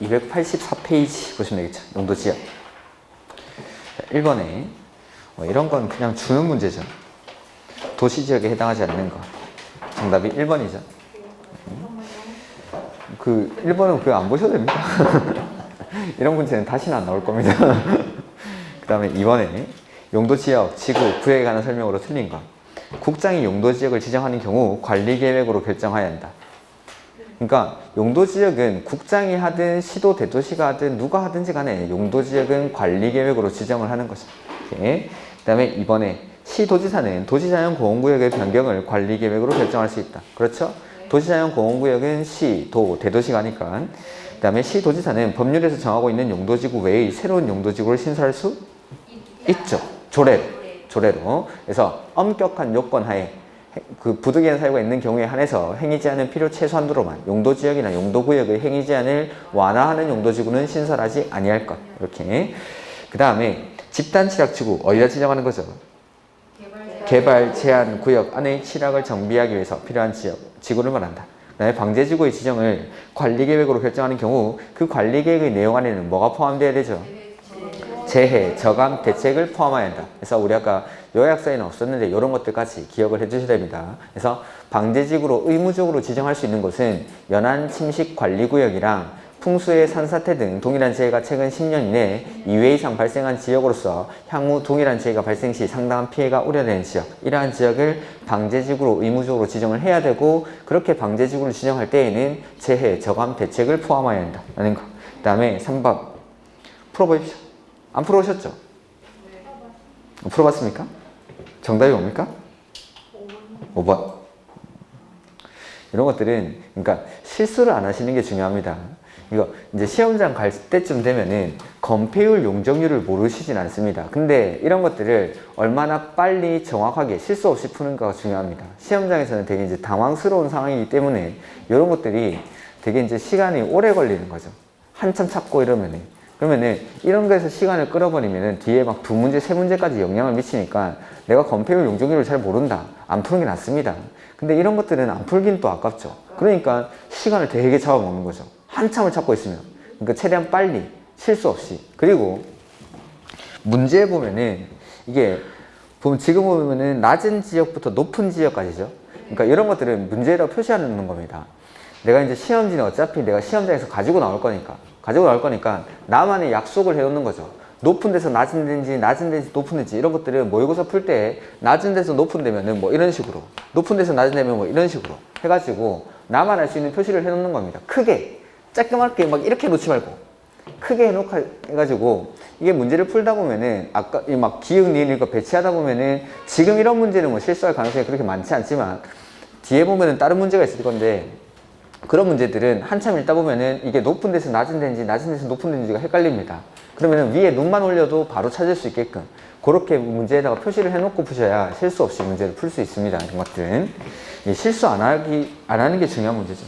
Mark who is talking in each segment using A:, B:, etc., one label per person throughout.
A: 284페이지 보시면 되겠죠. 용도지역. 1번에 이런 건 그냥 주는 문제죠. 도시지역에 해당하지 않는 거. 정답이 1번이죠. 그 1번은 그거 안 보셔도 됩니다. 이런 문제는 다시는 안 나올 겁니다. 그 다음에 2번에 용도지역, 지구, 구역에 관한 설명으로 틀린 것. 국장이 용도지역을 지정하는 경우 관리계획으로 결정해야 한다. 그러니까 용도지역은 국장이 하든 시도 대도시가 하든 누가 하든지 간에 용도지역은 관리계획으로 지정을 하는 거죠. 그 다음에 2번에 시도지사는 도시자연공원구역의 변경을 관리계획으로 결정할 수 있다. 그렇죠? 도시자연공원구역은 시, 도, 대도시가 하니까. 그 다음에 시도지사는 법률에서 정하고 있는 용도지구 외의 새로운 용도지구를 신설할 수 있죠. 조례로. 그래서 엄격한 요건 하에 그 부득이한 사유가 있는 경우에 한해서 행위 제한은 필요 최소한도로만 용도지역이나 용도구역의 행위 제한을 완화하는 용도지구는 신설하지 아니할 것. 이렇게. 그 다음에 집단 취락지구 어디다 지정하는 거죠? 개발 제한 구역 안의 취락을 정비하기 위해서 필요한 지구를 말한다. 그 다음에 방제지구의 지정을 관리계획으로 결정하는 경우 그 관리계획의 내용 안에는 뭐가 포함되어야 되죠? 재해, 저감, 대책을 포함해야 한다. 그래서 우리 아까 요약서에는 없었는데 이런 것들까지 기억을 해주셔야 됩니다. 그래서 방제지구로 의무적으로 지정할 수 있는 곳은 연안 침식 관리구역이랑 풍수의 산사태 등 동일한 재해가 최근 10년 이내 2회 이상 발생한 지역으로서 향후 동일한 재해가 발생 시 상당한 피해가 우려되는 지역, 이러한 지역을 방제지구로 의무적으로 지정을 해야 되고, 그렇게 방제지구를 지정할 때에는 재해, 저감, 대책을 포함해야 한다는 거. 그 다음에 3번 풀어보십시오. 안 풀어오셨죠? 풀어봤습니까? 정답이 뭡니까? 5번. 이런 것들은 그러니까 실수를 안 하시는 게 중요합니다. 이거 이제 시험장 갈 때쯤 되면은 건폐율 용적률을 모르시진 않습니다. 근데 이런 것들을 얼마나 빨리 정확하게 실수 없이 푸는가가 중요합니다. 시험장에서는 되게 이제 당황스러운 상황이기 때문에 이런 것들이 되게 이제 시간이 오래 걸리는 거죠. 한참 찾고 그러면은 이런 거에서 시간을 끌어버리면은 뒤에 막 2문제, 3문제까지 영향을 미치니까 내가 건폐율 용적률을 잘 모른다. 안 푸는 게 낫습니다. 근데 이런 것들은 안 풀긴 또 아깝죠. 그러니까 시간을 되게 잡아먹는 거죠. 한참을 찾고 있으면. 그러니까 최대한 빨리, 실수 없이. 그리고 문제에 보면은 이게 지금 보면은 낮은 지역부터 높은 지역까지죠. 그러니까 이런 것들은 문제에다 표시하는 겁니다. 내가 이제 시험지는 어차피 내가 시험장에서 가지고 나올 거니까 나만의 약속을 해놓는 거죠. 높은 데서 낮은 데인지 높은 데인지 이런 것들은 모의고사 풀 때 낮은 데서 높은 데면은 뭐 이런 식으로, 높은 데서 낮은 데면 뭐 이런 식으로 해가지고 나만 알 수 있는 표시를 해놓는 겁니다. 크게, 조그맣게 막 이렇게 놓지 말고 크게 해가지고 이게 문제를 풀다 보면은 아까 막 기역, 니은 이거 배치하다 보면은 지금 이런 문제는 뭐 실수할 가능성이 그렇게 많지 않지만 뒤에 보면은 다른 문제가 있을 건데, 그런 문제들은 한참 읽다 보면은 이게 높은 데서 낮은 데인지 낮은 데서 높은 데인지가 헷갈립니다. 그러면은 위에 눈만 올려도 바로 찾을 수 있게끔 그렇게 문제에다가 표시를 해놓고 푸셔야 실수 없이 문제를 풀 수 있습니다. 이런 것들은 실수 안 하는 게 중요한 문제죠.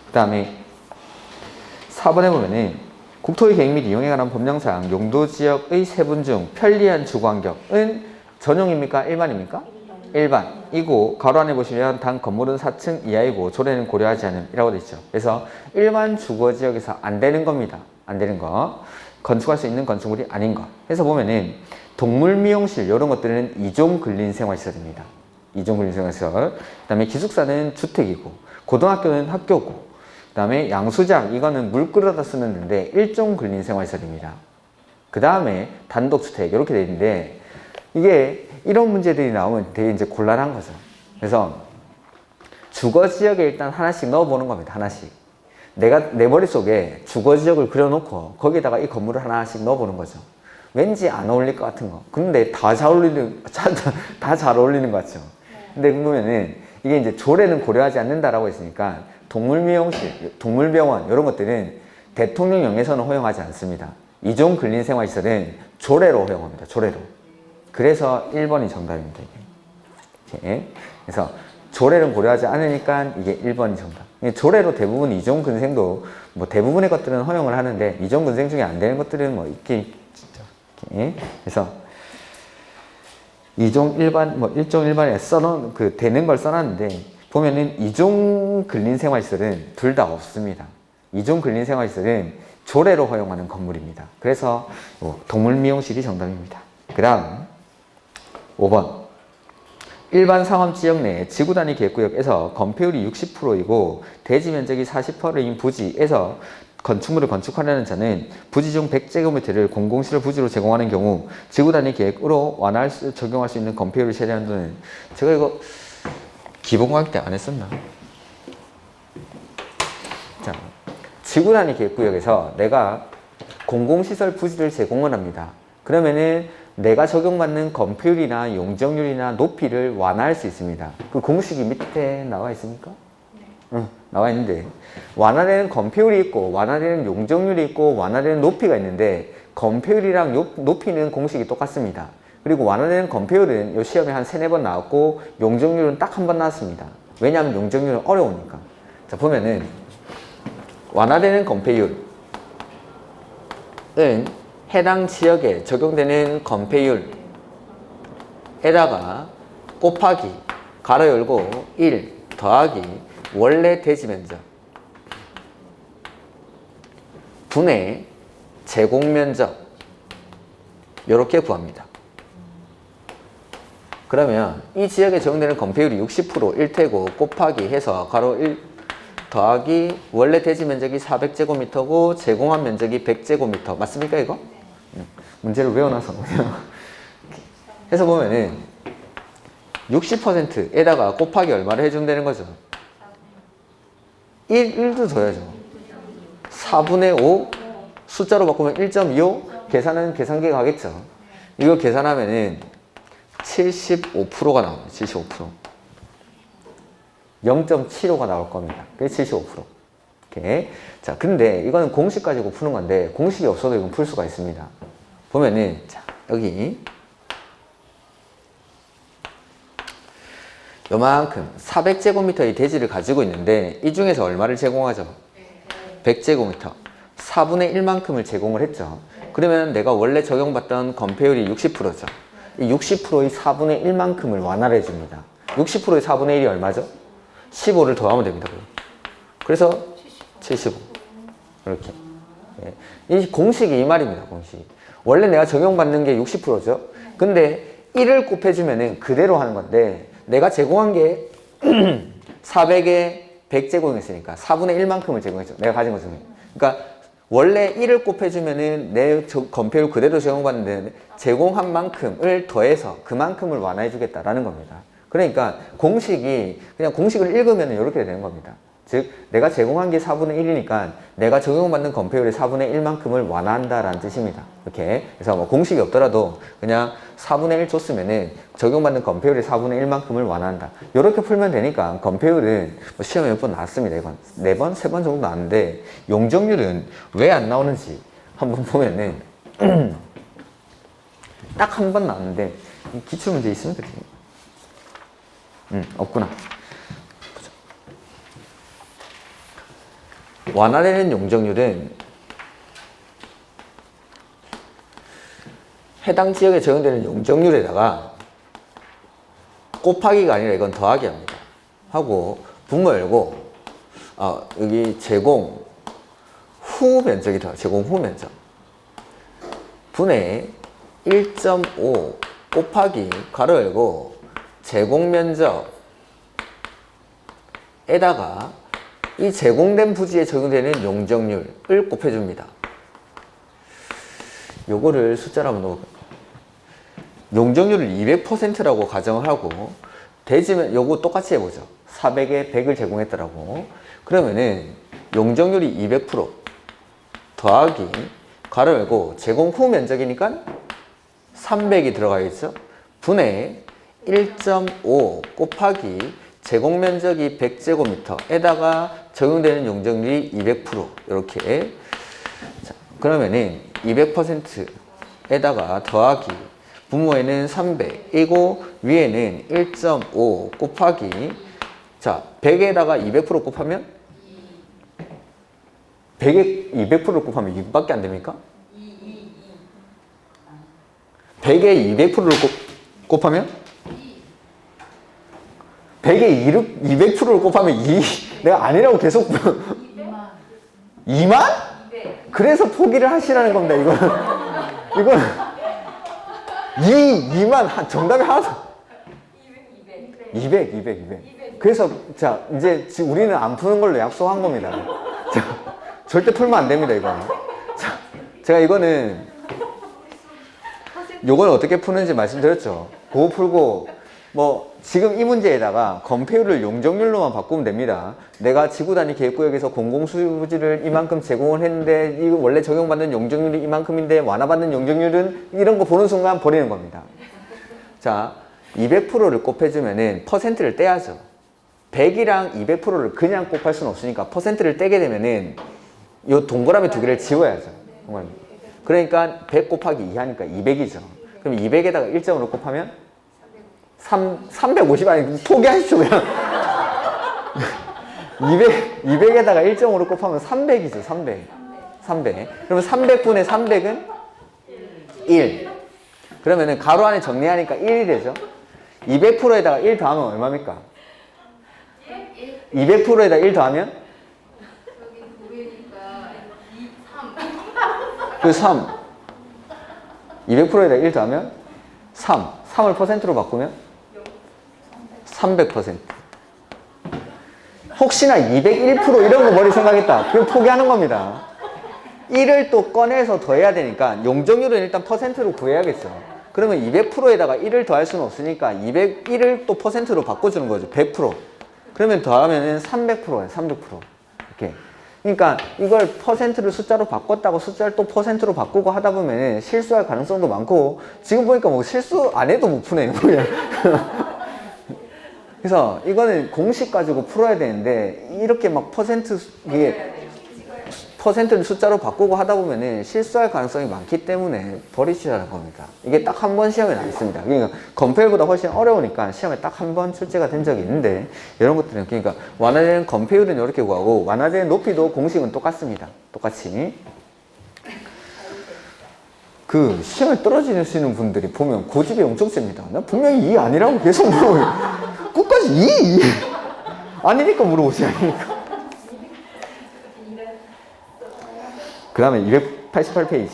A: 그 다음에 4번에 보면은 국토의 계획 및 이용에 관한 법령상 용도지역의 세분 중 편리한 주거환경은 전용입니까? 일반입니까? 일반이고, 가로 안에 보시면 단 건물은 4층 이하이고 조례는 고려하지 않음 이라고 되어 있죠. 그래서 일반 주거지역에서 안 되는 겁니다. 안 되는 거, 건축할 수 있는 건축물이 아닌 거. 해서 보면은 동물 미용실 이런 것들은 이종 근린생활시설입니다. 이종 근린생활시설. 그 다음에 기숙사는 주택이고, 고등학교는 학교고, 그 다음에 양수장 이거는 물 끓여다 쓰는 데인데 일종 근린생활시설입니다. 그 다음에 단독주택 이렇게 되어 있는데, 이게 이런 문제들이 나오면 되게 이제 곤란한 거죠. 그래서 주거지역에 일단 하나씩 넣어보는 겁니다. 하나씩. 내가 내 머릿속에 주거지역을 그려놓고 거기에다가 이 건물을 하나씩 넣어보는 거죠. 왠지 안 어울릴 것 같은 거. 근데 다 잘 어울리는 것 같죠. 근데 그러면은 이게 이제 조례는 고려하지 않는다라고 했으니까 동물미용실, 동물병원 이런 것들은 대통령령에서는 허용하지 않습니다. 이종 근린생활시설은 조례로 허용합니다. 조례로. 그래서 1번이 정답입니다. 이게. 그래서 조례를 고려하지 않으니까 이게 1번이 정답. 조례로 대부분 이종 근생도 뭐 대부분의 것들은 허용을 하는데 이종 근생 중에 안 되는 것들은 뭐 있긴 있죠. 그래서 이종 일반 뭐 일종 일반에 써놓은 되는 걸 써놨는데 보면은 이종 근린생활시설은 둘 다 없습니다. 이중 근린생활시설은 조례로 허용하는 건물입니다. 그래서 동물 미용실이 정답입니다. 그 다음 5번 일반 상업지역 내 지구단위 계획구역에서 건폐율이 60%이고 대지 면적이 40%인 부지에서 건축물을 건축하려는 자는 부지 중 100제곱미터를 공공시설 부지로 제공하는 경우 지구단위 계획으로 적용할 수 있는 건폐율을 세례한다는, 제가 이거 기본과학 때 안 했었나? 자, 지구단위 계획구역에서 내가 공공시설 부지를 제공을 합니다. 그러면은 내가 적용받는 건폐율이나 용적률이나 높이를 완화할 수 있습니다. 그 공식이 밑에 나와 있습니까? 응, 나와 있는데 완화되는 건폐율이 있고 완화되는 용적률이 있고 완화되는 높이가 있는데 건폐율이랑 높이는 공식이 똑같습니다. 그리고 완화되는 건폐율은 이 시험에 한 3-4번 나왔고 용적률은 딱 한 번 나왔습니다. 왜냐하면 용적률은 어려우니까. 자, 보면은 완화되는 건폐율은 해당 지역에 적용되는 건폐율에다가 곱하기 가로 열고 1 더하기 원래 대지 면적 분의 제공 면적 이렇게 구합니다. 그러면 이 지역에 적용되는 건폐율이 60%일 테고 곱하기 해서 가로 1 더하기 원래 대지 면적이 400제곱미터고 제공한 면적이 100제곱미터 맞습니까 이거? 문제를 외워놔서 그냥 해서 보면은 60%에다가 곱하기 얼마를 해주면 되는 거죠? 1도 더해야죠. 4분의 5 숫자로 바꾸면 1.25 계산은 계산기가 하겠죠. 이거 계산하면은 75%가 나옵니다. 75%. 0.75가 나올 겁니다. 그게 75%. 오케이. 자, 근데 이거는 공식 가지고 푸는 건데 공식이 없어도 이건 풀 수가 있습니다. 보면은 자, 여기 요만큼 400제곱미터의 대지를 가지고 있는데 이 중에서 얼마를 제공하죠? 100제곱미터 4분의 1만큼을 제공을 했죠. 그러면 내가 원래 적용받던 건폐율이 60%죠. 이 60%의 4분의 1만큼을 완화를 해줍니다. 60%의 4분의 1이 얼마죠? 15를 더하면 됩니다. 그래서 75 이렇게. 이 공식이 이 말입니다. 공식이. 원래 내가 적용받는 게 60%죠. 근데 1을 곱해주면은 그대로 하는 건데 내가 제공한 게 400에 100 제공했으니까 4분의 1만큼을 제공했죠. 내가 가진 것 중에. 그러니까 원래 1을 곱해주면은 내 건폐율 그대로 제공받는데 제공한 만큼을 더해서 그만큼을 완화해 주겠다라는 겁니다. 그러니까 공식이 그냥 공식을 읽으면 이렇게 되는 겁니다. 즉 내가 제공한 게 4분의 1이니까 내가 적용받는 건폐율의 4분의 1만큼을 완화한다라는 뜻입니다. 이렇게. 그래서 뭐 공식이 없더라도 그냥 4분의 1 줬으면은 적용받는 건폐율의 4분의 1만큼을 완화한다. 이렇게 풀면 되니까 건폐율은 뭐 시험에 몇 번 나왔습니다. 이건 4번, 3번 정도 나왔는데 용적률은 왜 안 나오는지 한번 보면은 딱 한 번 나왔는데 기출문제 있습니까? 없구나. 완화되는 용적률은 해당 지역에 적용되는 용적률에다가 곱하기가 아니라 이건 더하기 합니다. 하고 분모 열고 여기 제공 후 면적이 더 제공 후 면적 분의 1.5 곱하기 가로 열고 제공 면적에다가 이 제공된 부지에 적용되는 용적률을 곱해줍니다. 요거를 숫자로 한번 넣어볼까요? 용적률을 200%라고 가정을 하고 대지면 요거 똑같이 해보죠. 400에 100을 제공했더라고. 그러면은 용적률이 200% 더하기 가로 열고 제공 후 면적이니까 300이 들어가겠죠. 분의 1.5 곱하기 제공 면적이 100제곱미터에다가 적용되는 용적률이 200% 이렇게. 자, 그러면은 200%에다가 더하기 분모에는 300이고 위에는 1.5 곱하기 자 100에다가 200% 곱하면 100에 200%를 곱하면 2밖에 안 됩니까? 100에 200%를 곱하면 100에 200%를 곱하면 2 내가 아니라고 계속 2만? 그래서 포기를 하시라는 겁니다. 이거는 2만 정답이 하나도 200. 그래서 자 이제 지금 우리는 안 푸는 걸로 약속한 겁니다. 자, 절대 풀면 안 됩니다. 이거는. 자, 제가 요걸 어떻게 푸는지 말씀드렸죠. 그거 풀고 뭐 지금 이 문제에다가 건폐율을 용적률로만 바꾸면 됩니다. 내가 지구 단위 계획구역에서 공공수지를 이만큼 제공을 했는데 이거 원래 적용받는 용적률이 이만큼인데 완화받는 용적률은 이런 거 보는 순간 버리는 겁니다. 자, 200%를 곱해주면은 퍼센트를 떼야죠. 100이랑 200%를 그냥 곱할 수는 없으니까 퍼센트를 떼게 되면은 요 동그라미 두 개를 지워야죠. 그러니까 100 곱하기 2 하니까 200이죠. 그럼 200에다가 1점으로 곱하면 350 아니 포기하십시오 그냥. 200에다가 1점으로 곱하면 300이죠. 300. 그러면 300분의 300은 1. 그러면은 가로 안에 정리하니까 1이 되죠. 200%에다가 1 더하면 얼마입니까? 200%에다 1 더하면? 그 3. 200%에다 1 더하면? 3. 3을 퍼센트로 바꾸면? 300%. 혹시나 201% 이런 거 머리 생각했다. 그럼 포기하는 겁니다. 1을 또 꺼내서 더해야 되니까 용적률은 일단 퍼센트로 구해야겠죠. 그러면 200%에다가 1을 더할 수는 없으니까 201을 또 퍼센트로 바꿔주는 거죠. 100%. 그러면 더하면은 300%예요. 300%. 이렇게. 그러니까 이걸 퍼센트를 숫자로 바꿨다고 숫자를 또 퍼센트로 바꾸고 하다 보면 실수할 가능성도 많고 지금 보니까 뭐 실수 안 해도 못 푸네요. 그래서 이거는 공식 가지고 풀어야 되는데 이렇게 막 퍼센트를 숫자로 바꾸고 하다 보면은 실수할 가능성이 많기 때문에 버리시라는 겁니다. 이게 딱 한 번 시험에 나왔습니다. 그러니까 건폐율보다 훨씬 어려우니까 시험에 딱 한 번 출제가 된 적이 있는데 이런 것들은 그러니까 완화되는 건폐율은 이렇게 구하고 완화되는 높이도 공식은 똑같습니다. 똑같이. 그 시험에 떨어지시는 분들이 보면 고집이 엄청 셉니다. 나 분명히 2 아니라고 계속 물어보고 끝까지 2 아니니까 물어보지 않으니까. 그 다음에 288페이지.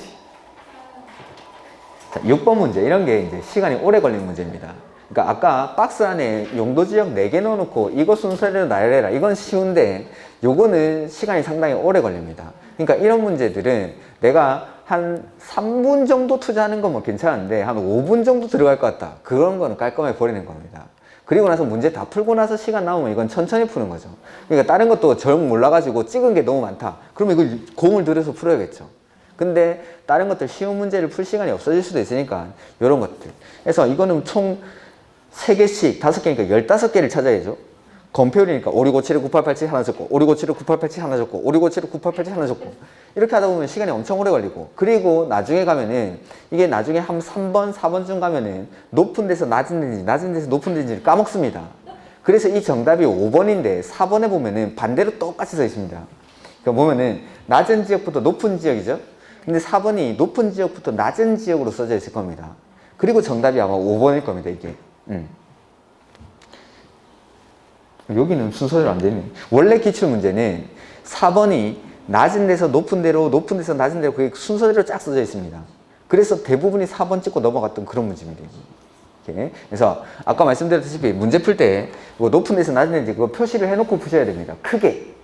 A: 자, 6번 문제. 이런 게 이제 시간이 오래 걸리는 문제입니다. 그러니까 아까 박스 안에 용도 지역 4개 넣어놓고 이거 순서대로 나열해라. 이건 쉬운데 요거는 시간이 상당히 오래 걸립니다. 그러니까 이런 문제들은 내가 한 3분 정도 투자하는 건 뭐 괜찮은데 한 5분 정도 들어갈 것 같다. 그런 거는 깔끔하게 버리는 겁니다. 그리고 나서 문제 다 풀고 나서 시간 나오면 이건 천천히 푸는 거죠. 그러니까 다른 것도 정 몰라가지고 찍은 게 너무 많다. 그러면 이걸 공을 들여서 풀어야겠죠. 근데 다른 것들 쉬운 문제를 풀 시간이 없어질 수도 있으니까 이런 것들. 그래서 이거는 총 3개씩 5개니까 15개를 찾아야죠. 건폐율이니까 5657에 9887 하나 적고 5657에 9887 하나 적고 5657에 9887 하나 적고 이렇게 하다 보면 시간이 엄청 오래 걸리고 그리고 나중에 가면은 이게 나중에 한 3번, 4번쯤 가면은 높은 데서 낮은 데인지 낮은 데서 높은 데인지 까먹습니다. 그래서 이 정답이 5번인데 4번에 보면은 반대로 똑같이 써 있습니다. 그러니까 보면은 낮은 지역부터 높은 지역이죠. 근데 4번이 높은 지역부터 낮은 지역으로 써져 있을 겁니다. 그리고 정답이 아마 5번일 겁니다, 이게. 여기는 순서대로 안 되네. 원래 기출문제는 4번이 낮은 데서 높은 데로, 높은 데서 낮은 데로 그게 순서대로 쫙 써져 있습니다. 그래서 대부분이 4번 찍고 넘어갔던 그런 문제입니다. 이렇게. 그래서 아까 말씀드렸다시피 문제 풀 때 높은 데서 낮은 데인지 그거 표시를 해놓고 푸셔야 됩니다. 크게.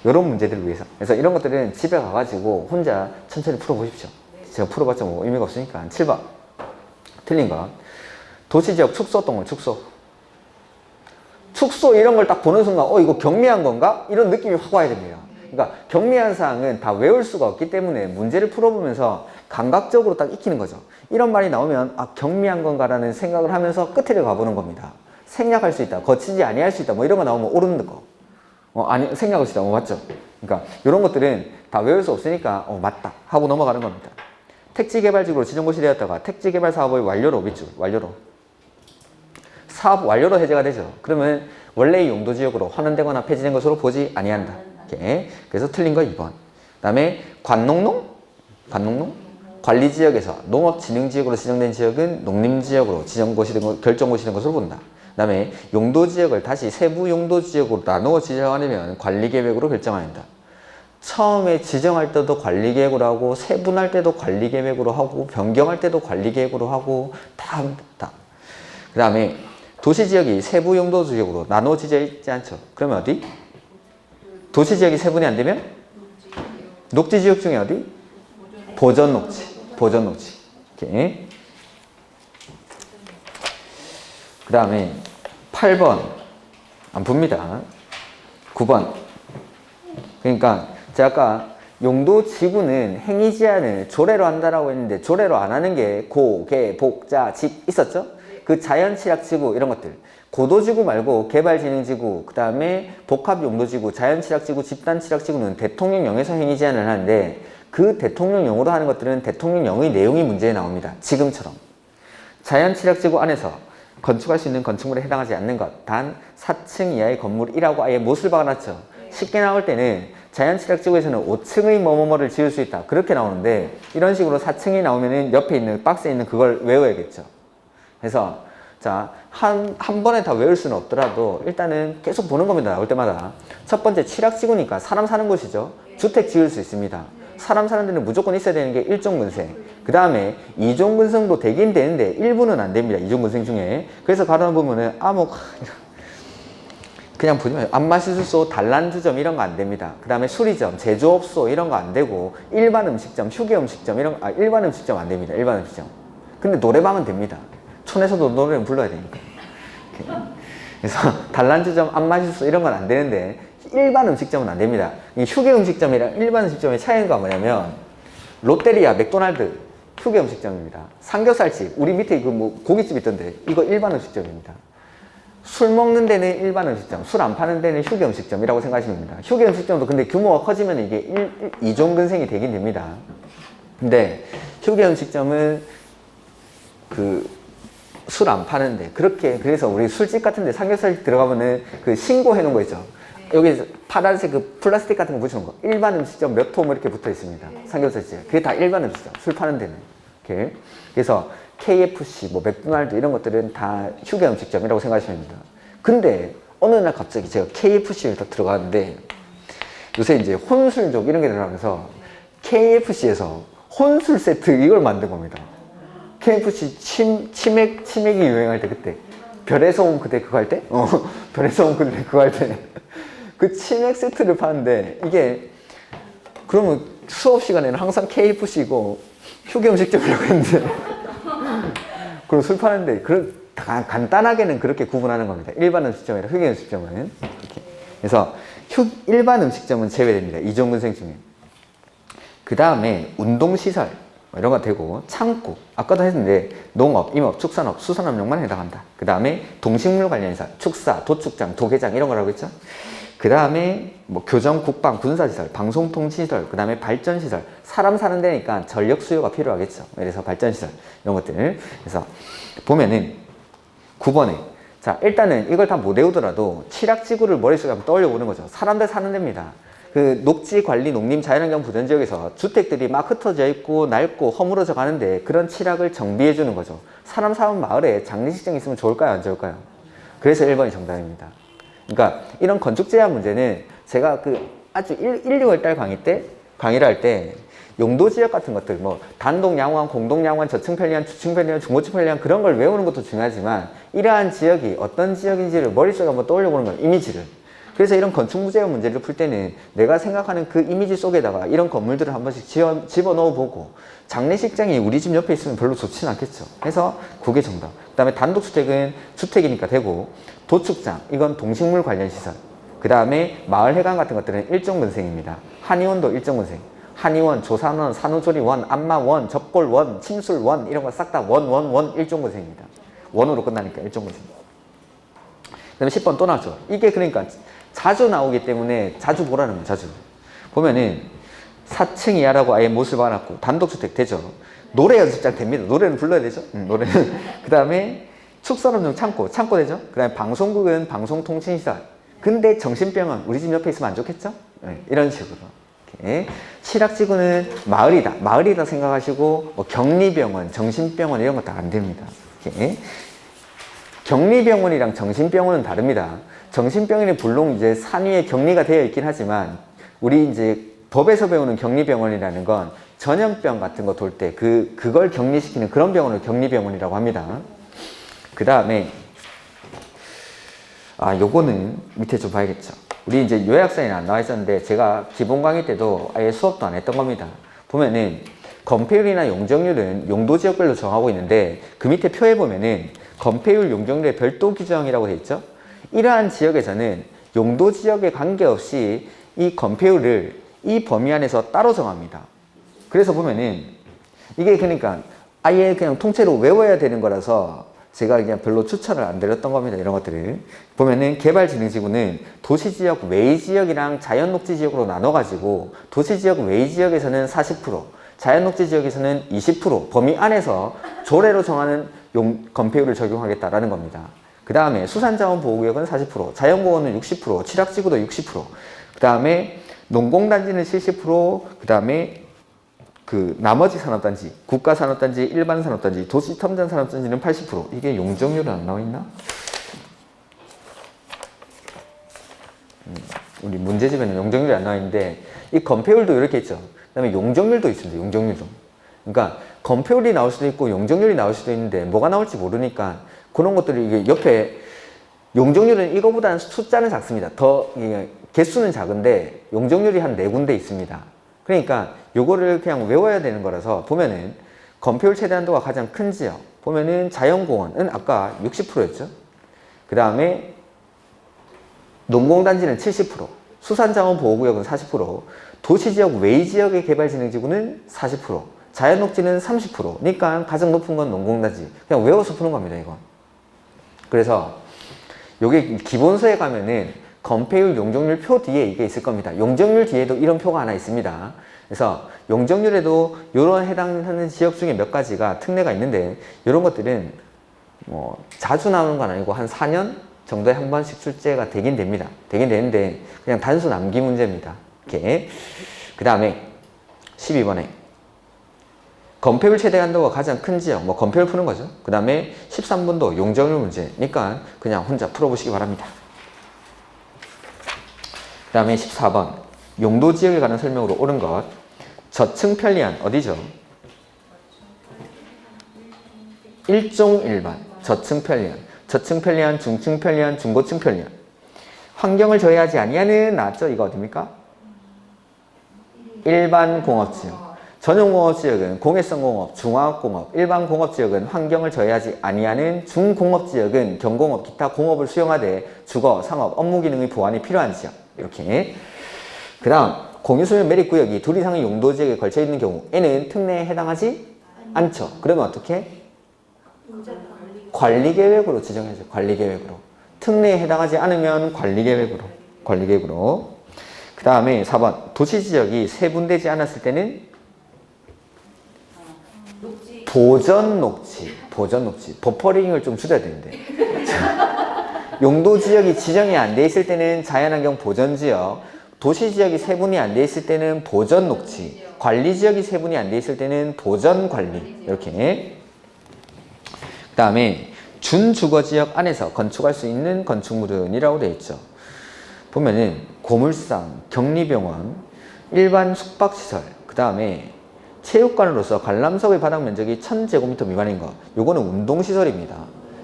A: 이런 문제들을 위해서. 그래서 이런 것들은 집에 가가지고 혼자 천천히 풀어보십시오. 제가 풀어봤자 뭐 의미가 없으니까. 7번. 틀린 거. 도시지역 축소 동물 축소. 축소 이런 걸 딱 보는 순간 이거 경미한 건가? 이런 느낌이 확 와야 됩니다. 그러니까 경미한 사항은 다 외울 수가 없기 때문에 문제를 풀어보면서 감각적으로 딱 익히는 거죠. 이런 말이 나오면 경미한 건가라는 생각을 하면서 끝을 가보는 겁니다. 생략할 수 있다, 거치지 아니할 수 있다 뭐 이런 거 나오면 옳은 거. 아니 생략할 수 있다, 맞죠? 그러니까 이런 것들은 다 외울 수 없으니까 맞다 하고 넘어가는 겁니다. 택지개발지구로 지정고시 되었다가 택지개발 사업의 완료로 밑줄 완료로 사업 완료로 해제가 되죠. 그러면 원래의 용도지역으로 환원되거나 폐지된 것으로 보지 아니한다. 이렇게. 그래서 틀린 거 2번. 그 다음에 관농농? 관리지역에서 농업진흥지역으로 지정된 지역은 농림지역으로 결정고시 된 것으로 본다. 그 다음에 용도지역을 다시 세부 용도지역으로 나누어 지정하려면 관리계획으로 결정한다. 처음에 지정할 때도 관리계획으로 하고 세분할 때도 관리계획으로 하고 변경할 때도 관리계획으로 하고 다 합니다. 그 다음에 도시지역이 세부 용도 지역으로 나눠지져 있지 않죠. 그러면 어디? 도시지역이 세분이 안 되면? 녹지지역 중에 어디? 보전녹지. 보전녹지. 이렇게. 그 다음에 8번 안 풉니다. 9번. 그러니까 제가 아까 용도 지구는 행위 제한을 조례로 한다라고 했는데 조례로 안 하는 게 고, 개, 복, 자, 집 있었죠? 그 자연취락지구 이런 것들 고도지구 말고 개발진흥지구 그 다음에 복합용도지구, 자연취락지구, 집단취락지구는 대통령령에서 행위 제한을 하는데 그 대통령령으로 하는 것들은 대통령령의 내용이 문제에 나옵니다. 지금처럼 자연취락지구 안에서 건축할 수 있는 건축물에 해당하지 않는 것 단 4층 이하의 건물이라고 아예 못을 박아놨죠. 쉽게 나올 때는 자연취락지구에서는 5층의 뭐뭐뭐를 지을 수 있다 그렇게 나오는데 이런 식으로 4층이 나오면은 옆에 있는 박스에 있는 그걸 외워야겠죠. 그래서 자, 한 번에 다 외울 수는 없더라도 일단은 계속 보는 겁니다. 나올 때마다. 첫 번째 취락지구니까 사람 사는 곳이죠. 주택 지을 수 있습니다. 사람 사는 데는 무조건 있어야 되는 게 일종근생. 그 다음에 이종근생도 되긴 되는데 일부는 안 됩니다. 이종근생 중에. 그래서 가로나 보면은 그냥 보지 마요. 안마시술소, 단란주점 이런 거 안 됩니다. 그 다음에 수리점, 제조업소 이런 거 안 되고 일반 음식점, 휴게 음식점 이런 거, 일반 음식점 안 됩니다. 일반 음식점. 근데 노래방은 됩니다. 촌에서도 노래는 불러야 되니까. 이렇게. 그래서 단란주점, 안마시술소 이런 건 안 되는데 일반 음식점은 안 됩니다. 이 휴게 음식점이랑 일반 음식점의 차이가 뭐냐면 롯데리아, 맥도날드 휴게 음식점입니다. 삼겹살집, 우리 밑에 그 뭐 고깃집 있던데 이거 일반 음식점입니다. 술 먹는 데는 일반 음식점, 술 안 파는 데는 휴게 음식점이라고 생각하시면 됩니다. 휴게 음식점도 근데 규모가 커지면 이게 이종근생이 되긴 됩니다. 근데 휴게 음식점은 술 안 파는데 그래서 우리 술집 같은 데 삼겹살 들어가면은 그 신고해 놓은 거 있죠. 여기 파란색 그 플라스틱 같은 거 붙여놓은 거 일반 음식점 몇 호 이렇게 붙어 있습니다. 삼겹살집 그게 다 일반 음식점 술 파는 데는 이렇게. 그래서 KFC, 뭐 맥도날드 이런 것들은 다 휴게 음식점이라고 생각하시면 됩니다. 근데 어느 날 갑자기 제가 KFC에 딱 들어가는데 요새 이제 혼술족 이런 게 들어가면서 KFC에서 혼술 세트 이걸 만든 겁니다. KFC 치맥이 유행할 때 그때 별에서 온 그대 그거 할 때? 별에서 온 그대 그거 할 때 그 치맥 세트를 파는데 이게 그러면 수업 시간에는 항상 KFC고 휴게 음식점이라고 했는데 그리고 술 파는데 간단하게는 그렇게 구분하는 겁니다. 일반 음식점이랑 휴게 음식점은 이렇게. 그래서 일반 음식점은 제외됩니다. 이종근생 중에. 그 다음에 운동시설 이런 거 되고 창고 아까도 했는데 농업, 임업, 축산업, 수산업용만 해당한다. 그 다음에 동식물 관련시설 축사, 도축장, 도계장 이런 거라고 했죠. 그 다음에 뭐 교정, 국방, 군사시설, 방송통신시설, 그 다음에 발전시설 사람 사는 데니까 전력 수요가 필요하겠죠. 그래서 발전시설 이런 것들. 그래서 보면은 9번에 자 일단은 이걸 다 못 외우더라도 취락지구를 머릿속에 한번 떠올려 보는 거죠. 사람들 사는 데입니다. 그 녹지관리, 농림, 자연환경 보전지역에서 주택들이 막 흩어져 있고 낡고 허물어져 가는데 그런 취락을 정비해 주는 거죠. 사람 사는 마을에 장례식장 있으면 좋을까요? 안 좋을까요? 그래서 1번이 정답입니다. 그러니까 이런 건축 제한 문제는 제가 그 아주 1, 2월 달 강의를 할 때 용도 지역 같은 것들 뭐 단독 양호한, 공동 양호한, 저층 편리한, 주층 편리한, 중고층 편리한 그런 걸 외우는 것도 중요하지만 이러한 지역이 어떤 지역인지를 머릿속에 한번 떠올려 보는 거예요. 이미지를. 그래서 이런 건축 제한 문제를 풀 때는 내가 생각하는 그 이미지 속에다가 이런 건물들을 한 번씩 집어넣어 보고 장례식장이 우리 집 옆에 있으면 별로 좋지는 않겠죠. 그래서 그게 정답. 그 다음에 단독주택은 주택이니까 되고 도축장 이건 동식물 관련 시설. 그 다음에 마을 해관 같은 것들은 일종근생입니다. 한의원도 일종근생. 한의원, 조산원, 산후조리원, 안마원, 접골원, 침술원 이런 거 싹 다 원 일종근생입니다. 원으로 끝나니까 일종근생. 그 다음에 10번 또 나왔죠. 이게 그러니까 자주 나오기 때문에 자주 보라는 거예요. 자주. 보면은 4층 이하라고 아예 못을 박아놨고 단독주택 되죠. 노래 연습장 됩니다. 노래는 불러야 되죠. 노래는. 그 다음에 축산업용 창고 되죠. 그 다음에 방송국은 방송통신시설. 근데 정신병원 우리 집 옆에 있으면 안 좋겠죠? 네, 이런 식으로. 이렇게. 취락지구는 마을이다 생각하시고 뭐 격리병원, 정신병원 이런 거 다 안 됩니다. 이렇게. 격리병원이랑 정신병원은 다릅니다. 정신병원이 물론 이제 산 위에 격리가 되어 있긴 하지만 우리 이제 법에서 배우는 격리병원이라는 건 전염병 같은 거 돌 때 그걸 격리시키는 그런 병원을 격리병원이라고 합니다. 그 다음에 요거는 밑에 좀 봐야겠죠. 우리 이제 요약서에는 안 나와 있었는데 제가 기본 강의 때도 아예 수업도 안 했던 겁니다. 보면은 건폐율이나 용적률은 용도 지역별로 정하고 있는데 그 밑에 표에 보면은 건폐율 용적률의 별도 규정이라고 되어 있죠. 이러한 지역에서는 용도 지역에 관계없이 이 건폐율을 이 범위 안에서 따로 정합니다. 그래서 보면은 이게 그러니까 아예 그냥 통째로 외워야 되는 거라서 제가 그냥 별로 추천을 안 드렸던 겁니다. 이런 것들을 보면은 개발진흥지구는 도시지역 외지역이랑 자연녹지지역으로 나눠가지고 도시지역 외지역에서는 40%, 자연녹지지역에서는 20% 범위 안에서 조례로 정하는 건폐율을 적용하겠다라는 겁니다. 그 다음에 수산자원보호구역은 40%, 자연공원은 60%, 취락지구도 60%, 그 다음에 농공단지는 70%, 그 다음에 그 나머지 산업단지, 국가산업단지, 일반산업단지, 도시첨단산업단지는 80%. 이게 용적률은 안 나와 있나? 우리 문제집에는 용적률이 안 나와 있는데 이 건폐율도 이렇게 있죠. 그 다음에 용적률도 있습니다. 용적률도. 그러니까 건폐율이 나올 수도 있고 용적률이 나올 수도 있는데 뭐가 나올지 모르니까 그런 것들이 이게 옆에 용적률은 이거보다는 숫자는 작습니다. 더 개수는 작은데 용적률이 한 4군데 있습니다. 그러니까 요거를 그냥 외워야 되는 거라서 보면은 건폐율 최대한도가 가장 큰 지역 보면은 자연공원은 아까 60%였죠. 그 다음에 농공단지는 70%, 수산자원보호구역은 40%, 도시지역 외지역의 개발진흥지구는 40%, 자연녹지는 30%. 그러니까 가장 높은 건 농공단지. 그냥 외워서 푸는 겁니다, 이건. 그래서 요게 기본서에 가면은 건폐율 용적률 표 뒤에 이게 있을 겁니다. 용적률 뒤에도 이런 표가 하나 있습니다. 그래서 용적률에도 이런 해당하는 지역 중에 몇 가지가 특례가 있는데 이런 것들은 뭐 자주 나오는 건 아니고 한 4년 정도에 한 번씩 출제가 되긴 됩니다. 되긴 되는데 그냥 단순 암기 문제입니다. 이렇게. 그 다음에 12번에 건폐율 최대 한도가 가장 큰 지역, 뭐 건폐율 푸는 거죠. 그 다음에 13번도 용적률 문제니까 그냥 혼자 풀어보시기 바랍니다. 그 다음에 14번 용도 지역에 관한 설명으로 옳은 것 저층 편리한 어디죠? 일종 일반 저층 편리한 저층 편리한 중층 편리한 중고층 편리한 환경을 저해하지 아니하는 나왔죠? 이거 어딥니까? 일반 공업지역 전용공업지역은 공해성공업, 중화학공업, 일반공업지역은 환경을 저해하지 아니하는 중공업지역은 경공업, 기타 공업을 수용하되 주거, 상업, 업무기능의 보완이 필요한 지역 이렇게. 그 다음 공유소유 매립구역이 둘 이상의 용도지역에 걸쳐있는 경우에는 특례에 해당하지 않죠. 그러면 어떻게? 관리계획으로 지정해야죠. 관리계획으로. 특례에 해당하지 않으면 관리계획으로. 그 다음에 4번 도시지역이 세분되지 않았을 때는 보전녹지. 버퍼링을 좀 줄여야 되는데 용도지역이 지정이 안 돼 있을 때는 자연환경 보전지역, 도시지역이 세분이 안 돼 있을 때는 보전녹지, 관리지역이 세분이 안 돼 있을 때는 보전관리 이렇게. 그 다음에 준주거지역 안에서 건축할 수 있는 건축물은이라고 되어 있죠. 보면은 고물상, 격리병원, 일반 숙박시설, 그 다음에 체육관으로서 관람석의 바닥 면적이 1000제곱미터 미만인 것. 요거는 운동시설입니다.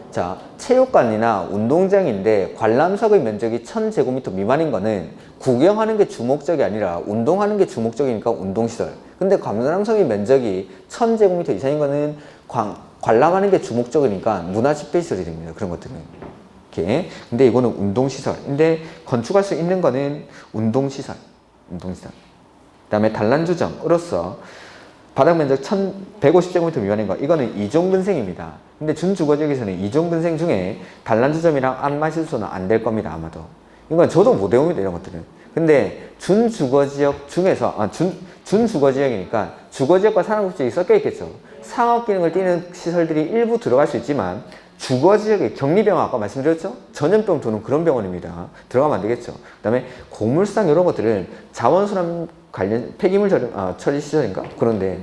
A: 자, 체육관이나 운동장인데 관람석의 면적이 1000제곱미터 미만인 거는 구경하는 게 주목적이 아니라 운동하는 게 주목적이니까 운동시설. 근데 관람석의 면적이 1000제곱미터 이상인 거는 관람하는 게 주목적이니까 문화집배시설이 됩니다. 그런 것들은. 이렇게. 근데 이거는 운동시설. 근데 건축할 수 있는 거는 운동시설. 그 다음에 단란주점으로서 바닥 면적 1150제곱미터 미만인 거. 이거는 이종근생입니다. 근데 준주거지역에서는 이종근생 중에 단란주점이랑 안마실소는 안 될 겁니다. 아마도. 이건 저도 못 외웁니다. 이런 것들은. 근데 준주거지역 중에서 준주거지역이니까 주거지역과 산업지역이 섞여 있겠죠. 상업기능을 띠는 시설들이 일부 들어갈 수 있지만 주거지역의 격리병원 아까 말씀드렸죠? 전염병 도는 그런 병원입니다. 들어가면 안 되겠죠. 그 다음에 고물상 이런 것들은 자원순환 관련 폐기물 처리 시설인가? 그런데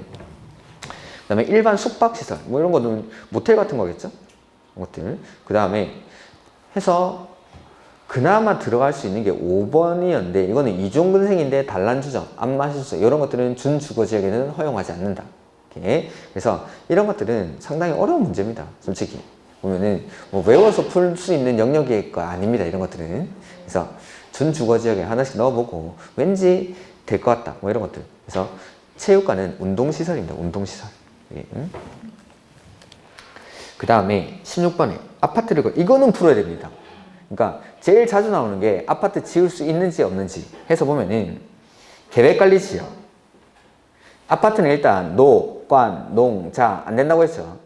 A: 그 다음에 일반 숙박시설 뭐 이런 거는 모텔 같은 거겠죠? 것들. 그 다음에 해서 그나마 들어갈 수 있는 게 5번이었는데 이거는 이종근생인데 단란주점, 안마실수 이런 것들은 준주거지역에는 허용하지 않는다. 이렇게. 그래서 이런 것들은 상당히 어려운 문제입니다. 솔직히 보면은 뭐 외워서 풀 수 있는 영역의 거 아닙니다. 이런 것들은. 그래서 준주거지역에 하나씩 넣어보고 왠지 될 것 같다. 뭐 이런 것들. 그래서 체육관은 운동시설입니다. 운동시설. 예. 그 다음에 16번에 아파트를 이거는 풀어야 됩니다. 그러니까 제일 자주 나오는 게 아파트 지을 수 있는지 없는지 해서 보면은 계획관리지역. 아파트는 일단 녹, 관, 농, 자 안 된다고 했죠.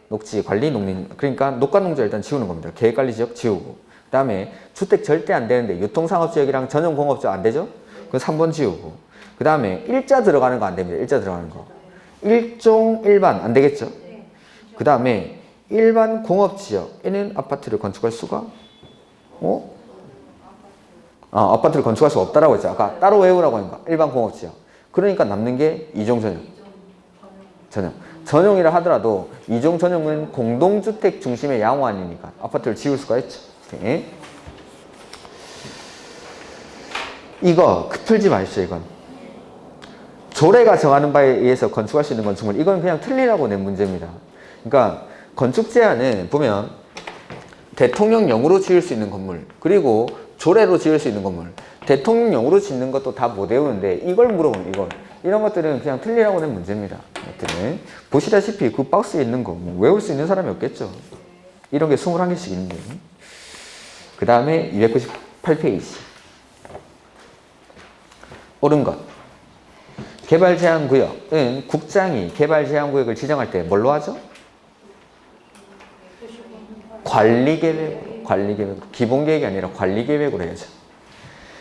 A: 녹지, 관리, 농림. 그러니까 녹과 농지 일단 지우는 겁니다. 계획관리지역 지우고. 그 다음에 주택 절대 안 되는데 유통상업지역이랑 전용공업지역 안 되죠? 그거 3번 지우고. 그 다음에 일자 들어가는 거 안 됩니다. 일자 들어가는 거. 일종, 일반 안 되겠죠? 그 다음에 일반 공업지역에는 아파트를 건축할 수가 아파트를 건축할 수 없다라고 했죠. 아까 따로 외우라고 하니까 일반 공업지역. 그러니까 남는 게 이종 전용. 전용이라 하더라도 이종 전용은 공동주택 중심의 양호안이니까 아파트를 지을 수가 있죠. 네. 이거 풀지 마십시오. 이건 조례가 정하는 바에 의해서 건축할 수 있는 건축물. 이건 그냥 틀리라고 낸 문제입니다. 그러니까 건축 제한은 보면 대통령령으로 지을 수 있는 건물, 그리고 조례로 지을 수 있는 건물. 대통령령으로 짓는 것도 다 못 외우는데 이걸 물어보면 이런 것들은 그냥 틀리라고 낸 문제입니다. 이것들은 보시다시피 그 박스에 있는 거 뭐 외울 수 있는 사람이 없겠죠. 이런 게 21개씩 있는데. 그 다음에 298페이지 옳은 것. 개발제한구역은 국장이 개발제한구역을 지정할 때 뭘로 하죠? 관리계획으로. 기본계획이 아니라 관리계획으로 해야죠.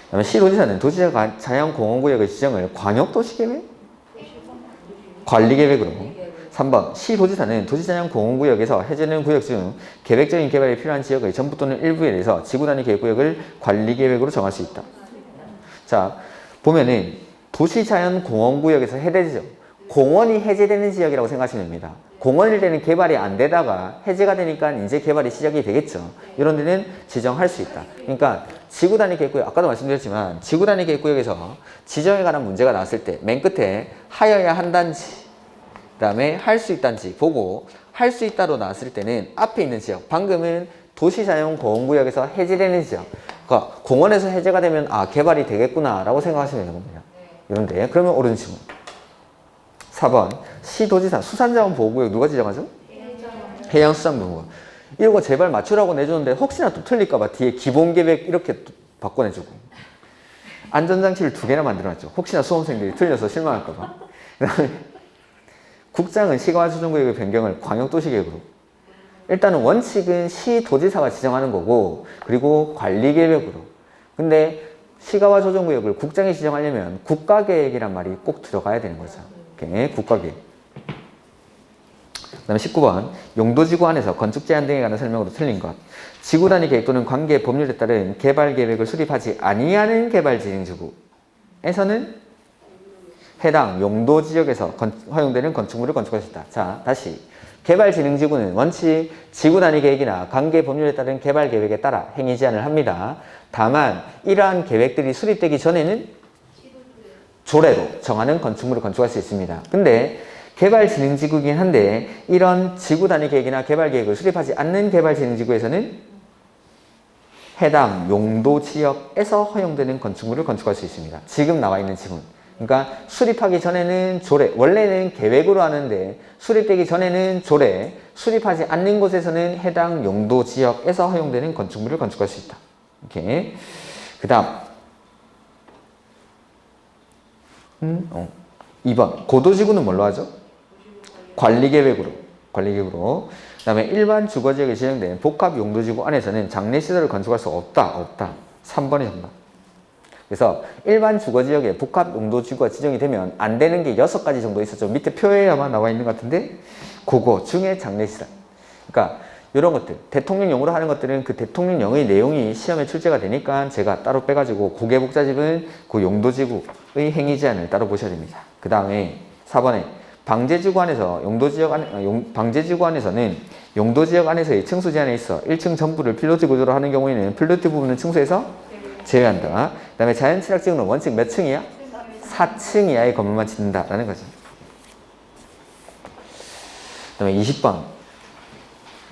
A: 그다음에 시도지사는 도시적 자연공원구역의 지정을 광역도시계획? 관리계획으로. 3번 시도지사는 도시자연공원구역에서 해제되는 구역 중 계획적인 개발이 필요한 지역의 전부 또는 일부에 대해서 지구단위 계획구역을 관리계획으로 정할 수 있다. 자, 보면은 도시자연공원구역에서 해제되죠. 공원이 해제되는 지역이라고 생각하시면 됩니다. 공원일 때는 개발이 안 되다가 해제가 되니까 이제 개발이 시작이 되겠죠. 이런 데는 지정할 수 있다. 그러니까 지구단위 계획구역, 아까도 말씀드렸지만 지구단위 계획구역에서 지정에 관한 문제가 나왔을 때 맨 끝에 하여야 한단지, 그 다음에 할 수 있단지 보고 할 수 있다로 나왔을 때는 앞에 있는 지역, 방금은 도시자연공원구역에서 해제되는 지역, 그러니까 공원에서 해제가 되면 개발이 되겠구나 라고 생각하시면 되는 겁니다. 이런데 그러면 옳은 질문. 4번 시도지사 수산자원보호구역 누가 지정하죠? 해양수산부구역. 이거 제발 맞추라고 내주는데 혹시나 또 틀릴까봐 뒤에 기본계획 이렇게 또 바꿔내주고 안전장치를 2개나 만들어놨죠. 혹시나 수험생들이 틀려서 실망할까봐. 그다음에 국장은 시가와조정구역의 변경을 광역도시계획으로. 일단은 원칙은 시도지사가 지정하는 거고 그리고 관리계획으로. 근데 시가와조정구역을 국장이 지정하려면 국가계획이란 말이 꼭 들어가야 되는 거죠. 국가계획. 그 다음에 19번 용도지구 안에서 건축 제한 등에 관한 설명으로 틀린 것. 지구단위 계획 또는 관계 법률에 따른 개발계획을 수립하지 아니하는 개발진행지구에서는 해당 용도지역에서 허용되는 건축물을 건축할 수 있다. 자, 다시 개발진행지구는 원칙 지구단위 계획이나 관계 법률에 따른 개발계획에 따라 행위 제한을 합니다. 다만 이러한 계획들이 수립되기 전에는 조례로 정하는 건축물을 건축할 수 있습니다. 근데 개발진행지구이긴 한데 이런 지구단위 계획이나 개발계획을 수립하지 않는 개발진행지구에서는 해당 용도지역에서 허용되는 건축물을 건축할 수 있습니다. 지금 나와 있는 지문. 그러니까 수립하기 전에는 조례, 원래는 계획으로 하는데 수립되기 전에는 조례, 수립하지 않는 곳에서는 해당 용도지역에서 허용되는 건축물을 건축할 수 있다. 이렇게. 그 다음 2번 고도지구는 뭘로 하죠? 관리계획으로. 그 다음에 일반 주거지역에 지정된 복합용도지구 안에서는 장례시설을 건축할 수 없다. 3번이 정답. 그래서 일반 주거지역에 복합용도지구가 지정이 되면 안 되는 게 6가지 정도 있었죠. 밑에 표에 아마 나와 있는 것 같은데 그거 중에 장례시설. 그러니까 이런 것들, 대통령령으로 하는 것들은 그 대통령령의 내용이 시험에 출제가 되니까 제가 따로 빼가지고 고개복자집은 그 용도지구의 행위 제한을 따로 보셔야 됩니다. 그 다음에 4번에 방제지구 안에서 방제지구 안에서는 용도 지역 안에서의 층수 제한에 있어 1층 전부를 필로티 구조로 하는 경우에는 필로티 부분은 층수에서 제외한다. 그 다음에 자연 취락 지역은 원칙 몇 층이야? 4층 이하의 건물만 짓는다라는 거죠. 그 다음에 20번.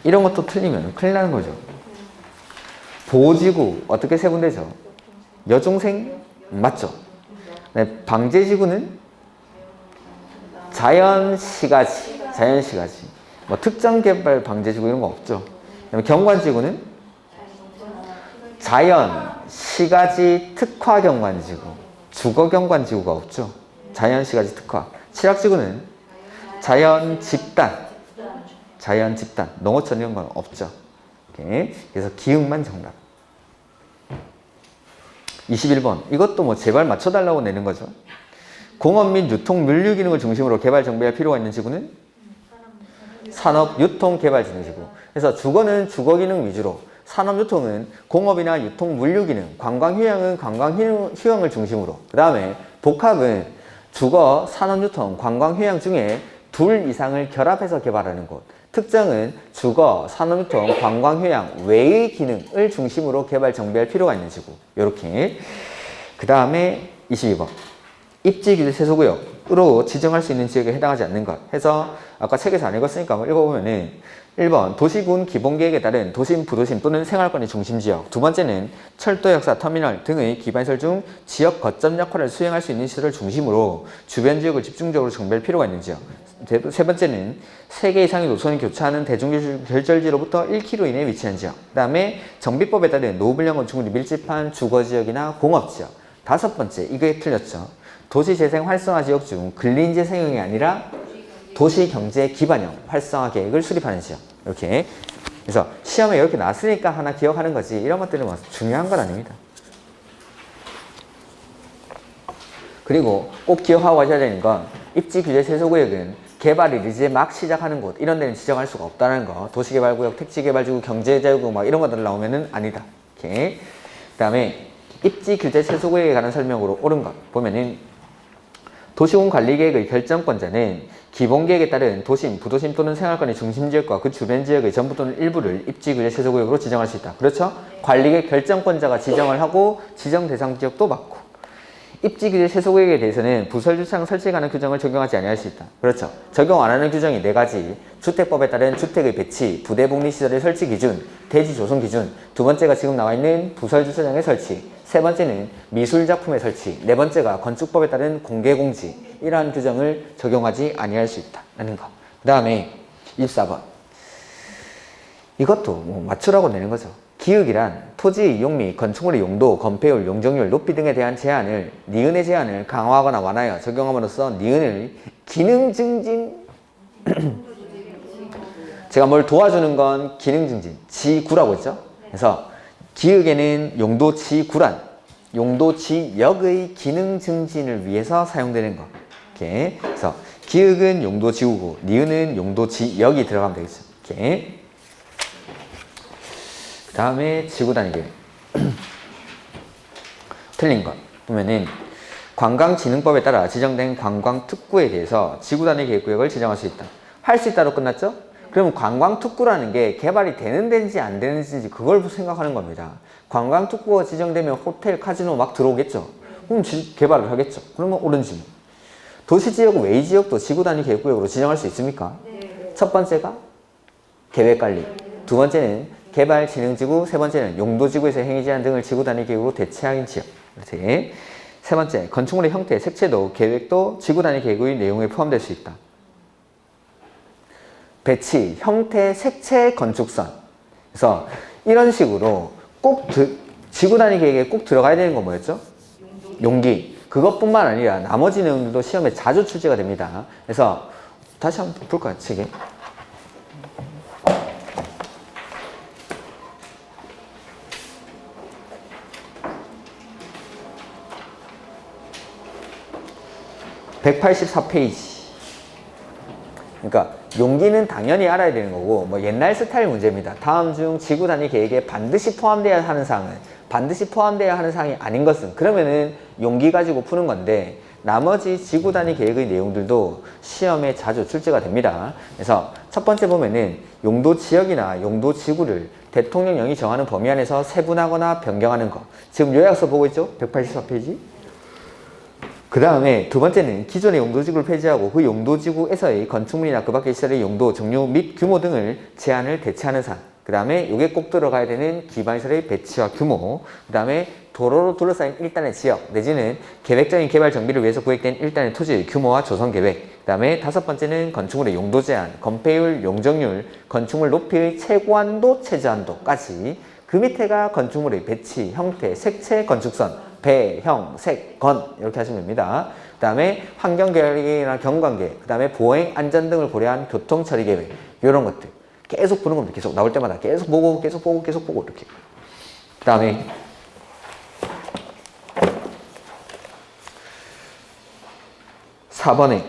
A: 이런 것도 틀리면 큰일 나는 거죠. 보호지구 어떻게 세분되죠? 여중생 맞죠? 네, 방제지구는 자연시가지, 자연시가지. 뭐 특정개발 방제지구 이런 거 없죠. 그다음에 경관지구는 자연시가지 특화경관지구, 주거경관지구가 없죠. 자연시가지 특화. 칠학지구는 자연집단, 자연집단. 농어촌 이런 건 없죠. 오케이. 그래서 기흥만 정답. 21번. 이것도 뭐 제발 맞춰달라고 내는 거죠. 공업 및 유통 물류 기능을 중심으로 개발 정비할 필요가 있는 지구는 산업 유통 개발 진흥 지구. 그래서 주거는 주거 기능 위주로, 산업 유통은 공업이나 유통 물류 기능, 관광 휴양은 관광 휴양을 중심으로. 그다음에 복합은 주거, 산업 유통, 관광 휴양 중에 둘 이상을 결합해서 개발하는 곳. 특정은 주거, 산업유통, 관광휴양 외의 기능을 중심으로 개발 정비할 필요가 있는 지구. 요렇게. 그 다음에 22번. 입지규제 세소구역으로 지정할 수 있는 지역에 해당하지 않는 것. 해서 아까 책에서 안 읽었으니까 한번 읽어보면은 1번 도시군 기본계획에 따른 도심, 부도심 또는 생활권의 중심지역. 두 번째는 철도, 역사, 터미널 등의 기반시설 중 지역 거점 역할을 수행할 수 있는 시설을 중심으로 주변 지역을 집중적으로 정비할 필요가 있는 지역. 세 번째는 3개 이상의 노선이 교차하는 대중결절지로부터 1km 이내에 위치한 지역. 그 다음에 정비법에 따른 노후불량 건축물이 밀집한 주거지역이나 공업지역. 다섯 번째, 이게 틀렸죠. 도시재생 활성화 지역 중 근린재생형이 아니라 도시경제 기반형 활성화 계획을 수립하는 지역. 이렇게. 그래서 시험에 이렇게 나왔으니까 하나 기억하는 거지. 이런 것들은 뭐 중요한 건 아닙니다. 그리고 꼭 기억하고 가셔야 되는 건 입지규제 세소구역은 개발이 이제 막 시작하는 곳, 이런 데는 지정할 수가 없다는 거. 도시개발구역, 택지개발지구, 경제자유구역 막 이런 것들 나오면은 아니다. 이렇게. 그 다음에 입지규제 세소구역에 관한 설명으로 옳은 것 보면은 도시군 관리계획의 결정권자는 기본계획에 따른 도심, 부도심 또는 생활권의 중심지역과 그 주변 지역의 전부 또는 일부를 입지규제 세소구역으로 지정할 수 있다. 그렇죠? 관리계획 결정권자가 지정을 하고 지정 대상 지역도 맞고. 입지규제 세소구역에 대해서는 부설주차장 설치에 관한 규정을 적용하지 아니할 수 있다. 그렇죠. 적용 안 하는 규정이 4가지. 주택법에 따른 주택의 배치, 부대복리시설의 설치 기준, 대지 조성 기준. 두 번째가 지금 나와 있는 부설주차장의 설치. 세 번째는 미술작품의 설치. 네 번째가 건축법에 따른 공개공지. 이러한 규정을 적용하지 아니할 수 있다. 라는 거. 그 다음에 24번. 이것도 뭐 맞추라고 내는 거죠. 기역이란 토지 이용 및 건축물의 용도, 건폐율, 용적률, 높이 등에 대한 제한을, 니은의 제한을 강화하거나 완화하여 적용함으로써 니은의 기능 증진 제가 뭘 도와주는 건 기능 증진, 지구라고 했죠. 그래서 기역에는 용도 지구란 용도 지역의 기능 증진을 위해서 사용되는 것. 이렇게. 그래서 기역은 용도 지구고 니은은 용도 지역이 들어가면 되겠죠. 이렇게. 그 다음에 지구 단위 계획. 틀린 것 보면은 관광진흥법에 따라 지정된 관광특구에 대해서 지구 단위 계획구역을 지정할 수 있다. 할 수 있다로 끝났죠? 그러면 관광특구라는 게 개발이 되는 데인지 안 되는지 그걸 생각하는 겁니다. 관광특구가 지정되면 호텔, 카지노 막 들어오겠죠? 그럼 개발을 하겠죠? 그러면 옳은지 뭐. 도시지역 외의 지역도 지구 단위 계획구역으로 지정할 수 있습니까? 네. 첫 번째가 계획관리, 두 번째는 개발진흥지구, 세 번째는 용도지구에서 행위제한 등을 지구 단위 계획으로 대체하는 지역. 이렇게. 세 번째, 건축물의 형태, 색채도 계획도 지구 단위 계획의 내용에 포함될 수 있다. 배치, 형태, 색채, 건축선. 그래서 이런 식으로 꼭 지구 단위 계획에 꼭 들어가야 되는 건 뭐였죠? 용기. 그것뿐만 아니라 나머지 내용들도 시험에 자주 출제가 됩니다. 그래서 다시 한번 볼까요, 책에? (184페이지) 그러니까 용기는 당연히 알아야 되는 거고 뭐 옛날 스타일 문제입니다. 다음 중 지구 단위 계획에 반드시 포함되어야 하는 사항은 반드시 포함되어야 하는 사항이 아닌 것은 그러면은 용기 가지고 푸는 건데 나머지 지구 단위 계획의 내용들도 시험에 자주 출제가 됩니다. 그래서 첫 번째 보면은 용도 지역이나 용도 지구를 대통령령이 정하는 범위 안에서 세분하거나 변경하는 거. 지금 요약서 보고 있죠? 184페이지. 그 다음에 두 번째는 기존의 용도지구를 폐지하고 그 용도지구에서의 건축물이나 그 밖의 시설의 용도, 종류 및 규모 등을 제한을 대체하는 사안. 그 다음에 이게 꼭 들어가야 되는 기반시설의 배치와 규모. 그 다음에 도로로 둘러싸인 일단의 지역 내지는 계획적인 개발 정비를 위해서 구획된 일단의 토지의 규모와 조성 계획. 그 다음에 다섯 번째는 건축물의 용도 제한, 건폐율, 용적률, 건축물 높이의 최고한도, 최저한도까지. 그 밑에가 건축물의 배치, 형태, 색채, 건축선, 배, 형, 색, 건 이렇게 하시면 됩니다. 그 다음에 환경계획이나 경관계획, 그 다음에 보행, 안전 등을 고려한 교통처리계획 이런 것들 계속 보는 겁니다. 계속 나올 때마다 계속 보고 계속 보고 계속 보고 이렇게. 그 다음에 4번에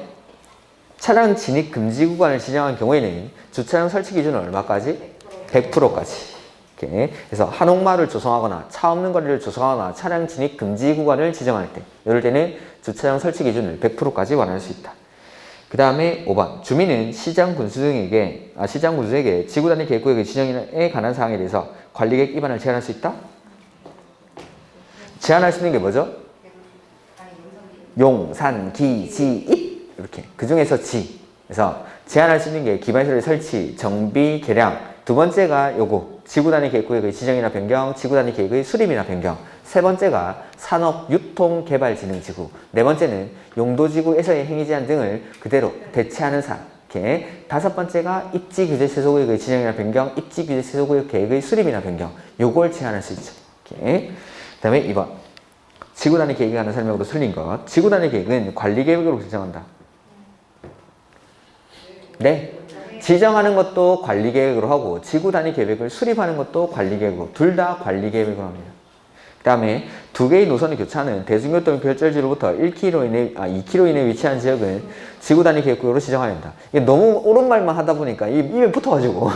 A: 차량 진입 금지 구간을 지정한 경우에는 주차장 설치 기준은 얼마까지? 100%까지. 이렇게. 그래서 한옥마을을 조성하거나 차 없는 거리를 조성하거나 차량 진입 금지 구간을 지정할 때 이럴 때는 주차장 설치 기준을 100%까지 완화할 수 있다. 그 다음에 5번 주민은 시장 군수에게 지구 단위 계획구역의 지정에 관한 사항에 대해서 관리계획 위반을 제한할 수 있다? 제한할 수 있는 게 뭐죠? 용, 산, 기, 지, 입 이렇게 그 중에서 지. 그래서 제한할 수 있는 게 기반시설의 설치, 정비, 개량. 두 번째가 요거 지구 단위 계획구역의 지정이나 변경, 지구 단위 계획의 수립이나 변경. 세 번째가 산업, 유통, 개발, 진흥 지구. 네 번째는 용도지구에서의 행위 제한 등을 그대로 대체하는 사항. 이렇게. 다섯 번째가 입지 규제 최소구역의 지정이나 변경, 입지 규제 최소구역 계획의 수립이나 변경. 요걸 제한할 수 있죠. 이렇게. 그 다음에 2번. 지구 단위 계획에 관한 설명으로 틀린 것. 지구 단위 계획은 관리 계획으로 지정한다. 네. 지정하는 것도 관리 계획으로 하고 지구 단위 계획을 수립하는 것도 관리 계획으로 둘 다 관리 계획으로 합니다. 그 다음에 두 개의 노선을 교차하는 대중교통 결절지로부터 2km 이내에 위치한 지역은 지구 단위 계획구역으로 지정해야 한다. 이게 너무 옳은 말만 하다 보니까 입에 붙어가지고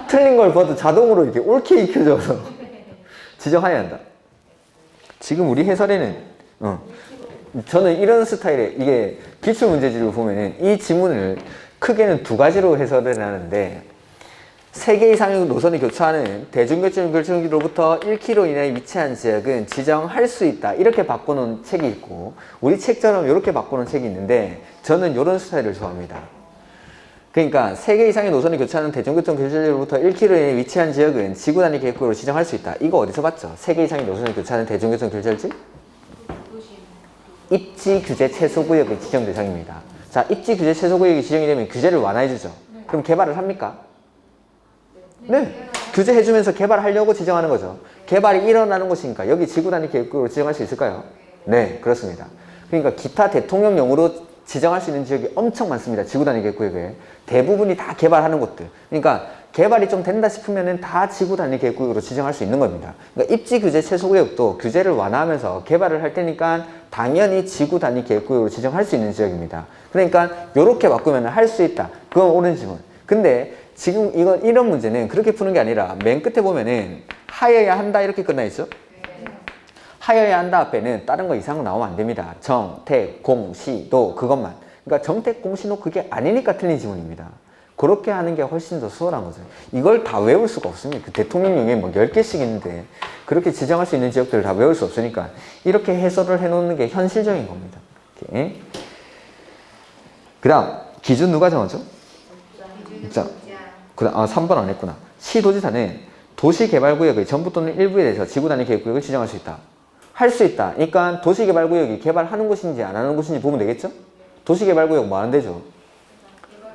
A: 틀린 걸 봐도 자동으로 이렇게 옳게 익혀져서 지정해야 한다. 지금 우리 해설에는 저는 이런 스타일의 이게 기출문제지를 보면은 이 지문을 크게는 두 가지로 해설을 하는데 3개 이상의 노선이 교차하는 대중교통 결정지로부터 1km 이내에 위치한 지역은 지정할 수 있다. 이렇게 바꾸는 책이 있고 우리 책처럼 이렇게 바꾸는 책이 있는데 저는 이런 스타일을 좋아합니다. 그러니까 3개 이상의 노선이 교차하는 대중교통 결정지로부터 1km 이내에 위치한 지역은 지구 단위 계획구역으로 지정할 수 있다. 이거 어디서 봤죠? 3개 이상의 노선이 교차하는 대중교통 결정지? 입지 규제 최소구역의 지정 대상입니다. 자, 입지 규제 최소구역이 지정이 되면 규제를 완화해주죠. 그럼 개발을 합니까? 네. 규제해주면서 개발하려고 지정하는 거죠. 개발이 일어나는 곳이니까 여기 지구 단위 계획구역으로 지정할 수 있을까요? 네, 그렇습니다. 그러니까 기타 대통령령으로 지정할 수 있는 지역이 엄청 많습니다. 지구 단위 계획구역에. 대부분이 다 개발하는 곳들. 그러니까 개발이 좀 된다 싶으면은 다 지구 단위 계획구역으로 지정할 수 있는 겁니다. 그러니까 입지 규제 최소구역도 규제를 완화하면서 개발을 할 테니까 당연히 지구 단위 계획구역으로 지정할 수 있는 지역입니다. 그러니까 이렇게 바꾸면 할 수 있다. 그건 옳은 지문. 근데 지금 이런 문제는 그렇게 푸는 게 아니라 맨 끝에 보면은 하여야 한다 이렇게 끝나 있죠? 하여야 한다 앞에는 다른 거 이상은 나오면 안 됩니다. 정, 택, 공, 시, 도 그것만. 그러니까 정, 택, 공, 시, 도 그게 아니니까 틀린 지문입니다. 그렇게 하는 게 훨씬 더 수월한 거죠. 이걸 다 외울 수가 없습니다. 그 대통령령에 뭐 10개씩 있는데 그렇게 지정할 수 있는 지역들을 다 외울 수 없으니까 이렇게 해설을 해놓는 게 현실적인 겁니다. 그 다음 기준 누가 정하죠? 자, 그다음 3번 안 했구나. 시도지사는 도시개발구역의 전부 또는 일부에 대해서 지구단위 계획구역을 지정할 수 있다. 할 수 있다. 그러니까 도시개발구역이 개발하는 곳인지 안 하는 곳인지 보면 되겠죠? 도시개발구역 뭐 하는 데죠?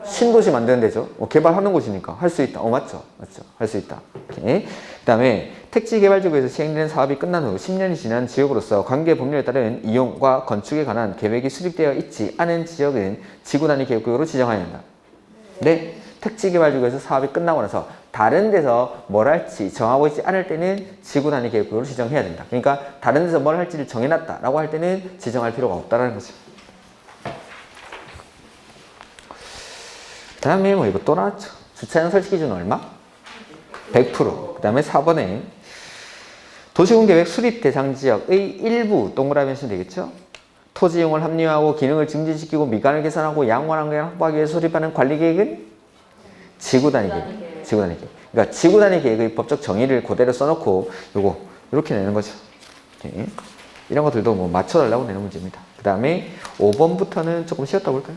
A: 신도시 만드는 데죠? 개발하는 곳이니까 할 수 있다. 맞죠? 맞죠? 할 수 있다. 오케이. 그 다음에 택지개발지구에서 시행되는 사업이 끝난 후 10년이 지난 지역으로서 관계 법률에 따른 이용과 건축에 관한 계획이 수립되어 있지 않은 지역은 지구단위 계획구역으로 지정해야 한다. 네. 택지개발지구에서 사업이 끝나고 나서 다른 데서 뭘 할지 정하고 있지 않을 때는 지구 단위 계획구역으로 지정해야 된다. 그러니까 다른 데서 뭘 할지를 정해놨다라고 할 때는 지정할 필요가 없다라는 거죠. 그 다음에 뭐 이거 또 나왔죠. 주차장 설치 기준 얼마? 100%. 그 다음에 4번에 도시군계획 수립 대상 지역의 일부 동그라미 하시면 되겠죠. 토지 이용을 합리화하고 기능을 증진시키고 미관을 개선하고 양호한 환경을 확보하기 위해 수립하는 관리계획은 지구 단위 계획. 지구 단위 계획. 그러니까 지구 단위 계획의 법적 정의를 그대로 써놓고 요거 이렇게 내는 거죠. 이렇게. 이런 것들도 뭐 맞춰달라고 내는 문제입니다. 그 다음에 5번부터는 조금 쉬웠다 볼까요?